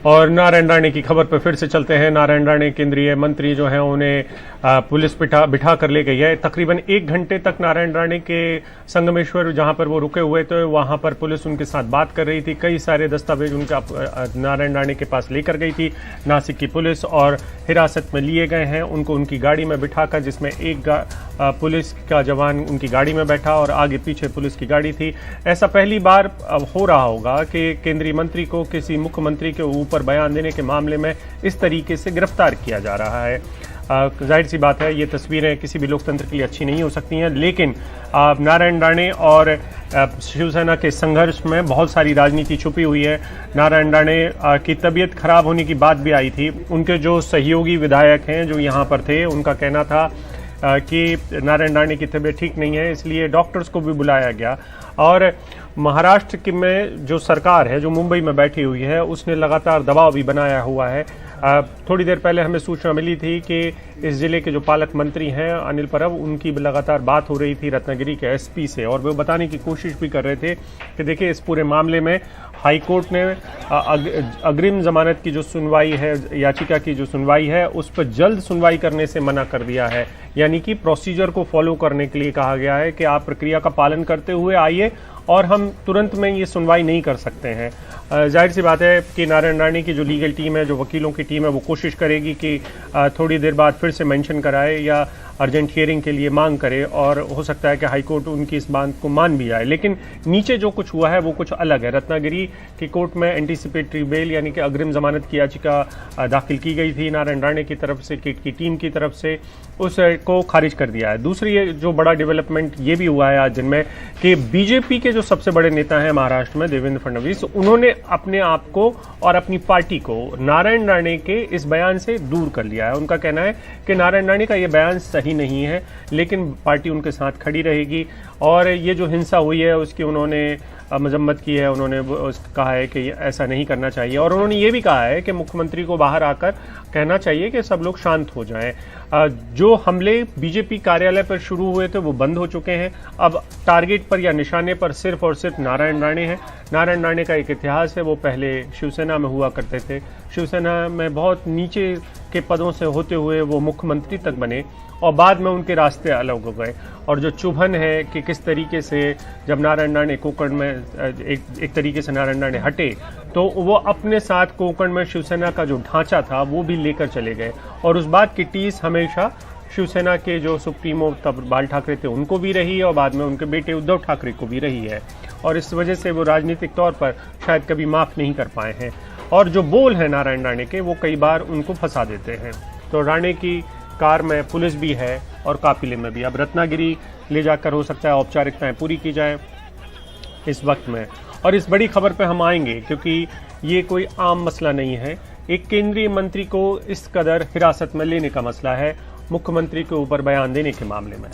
और नारायण राणे की खबर पर फिर से चलते हैं। नारायण राणे केंद्रीय मंत्री जो है उन्हें पुलिस बिठा कर ले गई है। तकरीबन 1 घंटे तक नारायण राणे के संगमेश्वर जहां पर वो रुके हुए थे वहां पर पुलिस उनके साथ बात कर रही थी। कई सारे दस्तावेज उनका नारायण राणे के पास लेकर गई थी नासिक की पुलिस और हिरासत में लिए गए हैं उनको उनकी गाड़ी में बिठाकर, जिसमें एक पुलिस का जवान उनकी गाड़ी में बैठा और आगे पीछे पुलिस की गाड़ी थी। ऐसा पहली बार हो रहा होगा कि केंद्रीय मंत्री को किसी मुख्यमंत्री के ऊपर बयान देने के मामले में इस तरीके से गिरफ्तार किया जा रहा है। जाहिर सी बात है ये तस्वीरें किसी भी लोकतंत्र के लिए अच्छी नहीं हो सकती हैं, लेकिन नारायण राणे और शिवसेना के संघर्ष में बहुत सारी राजनीति छुपी हुई है। नारायण राणे की तबीयत खराब होने की बात भी आई थी। उनके जो सहयोगी विधायक हैं जो यहाँ पर थे, उनका कहना था कि नारायण राणे की तबीयत ठीक नहीं है, इसलिए डॉक्टर्स को भी बुलाया गया। और महाराष्ट्र में जो सरकार है जो मुंबई में बैठी हुई है उसने लगातार दबाव भी बनाया हुआ है। थोड़ी देर पहले हमें सूचना मिली थी कि इस जिले के जो पालक मंत्री हैं अनिल परब, उनकी लगातार बात हो रही थी रत्नागिरी के एसपी से और वो बताने की कोशिश भी कर रहे थे कि देखिए इस पूरे मामले में हाई कोर्ट ने अग्रिम जमानत की जो सुनवाई है, याचिका की जो सुनवाई है, उस पर जल्द सुनवाई करने से मना कर दिया है। यानी कि प्रोसीजर को फॉलो करने के लिए कहा गया है कि आप प्रक्रिया का पालन करते हुए आइए और हम तुरंत में ये सुनवाई नहीं कर सकते हैं। जाहिर सी बात है कि नारायण राणे की जो लीगल टीम है, जो वकीलों की टीम है, वो कोशिश करेगी कि थोड़ी देर बाद फिर से मेंशन कराए या अर्जेंट हियरिंग के लिए मांग करे और हो सकता है कि हाईकोर्ट उनकी इस बात को मान भी जाए। लेकिन नीचे जो कुछ हुआ है वो कुछ अलग है। रत्नागिरी की कोर्ट में एंटीसिपेटरी बेल यानी कि अग्रिम जमानत की याचिका दाखिल की गई थी नारायण राणे की तरफ से, किट की टीम की तरफ से, उसको खारिज कर दिया है। दूसरी जो बड़ा डेवलपमेंट ये भी हुआ है आज दिन में कि बीजेपी के जो सबसे बड़े नेता हैं महाराष्ट्र में, देवेंद्र फडणवीस, उन्होंने अपने आप को और अपनी पार्टी को नारायण राणे के इस बयान से दूर कर लिया है। उनका कहना है कि नारायण राणे का ये बयान सही नहीं है, लेकिन पार्टी उनके साथ खड़ी रहेगी और ये जो हिंसा हुई है उसकी उन्होंने मजम्मत की है। उन्होंने कहा है कि ऐसा नहीं करना चाहिए और उन्होंने ये भी कहा है कि मुख्यमंत्री को बाहर आकर कहना चाहिए कि सब लोग शांत हो जाएं। जो हमले बीजेपी कार्यालय पर शुरू हुए थे वो बंद हो चुके हैं। अब टारगेट पर या निशाने पर सिर्फ और सिर्फ नारायण राणे हैं। नारायण राणे का एक इतिहास है, वो पहले शिवसेना में हुआ करते थे। शिवसेना में बहुत नीचे के पदों से होते हुए वो मुख्यमंत्री तक बने और बाद में उनके रास्ते अलग हो गए। और जो चुभन है कि किस तरीके से जब नारायण राणे कोंकण में एक तरीके से नारायण राणे हटे तो वो अपने साथ कोंकण में शिवसेना का जो ढांचा था वो भी लेकर चले गए और उस बात की टीस हमेशा शिवसेना के जो सुप्रीमो तब बाल ठाकरे थे उनको भी रही है और बाद में उनके बेटे उद्धव ठाकरे को भी रही है और इस वजह से वो राजनीतिक तौर पर शायद कभी माफ नहीं कर पाए हैं और जो बोल है नारायण राणे के वो कई बार उनको फंसा देते हैं। तो राणे की कार में पुलिस भी है और काफिले में भी। अब रत्नागिरी ले जाकर हो सकता है औपचारिकताएं पूरी की जाए इस वक्त में। और इस बड़ी खबर पे हम आएंगे क्योंकि ये कोई आम मसला नहीं है। एक केंद्रीय मंत्री को इस कदर हिरासत में लेने का मसला है मुख्यमंत्री के ऊपर बयान देने के मामले में।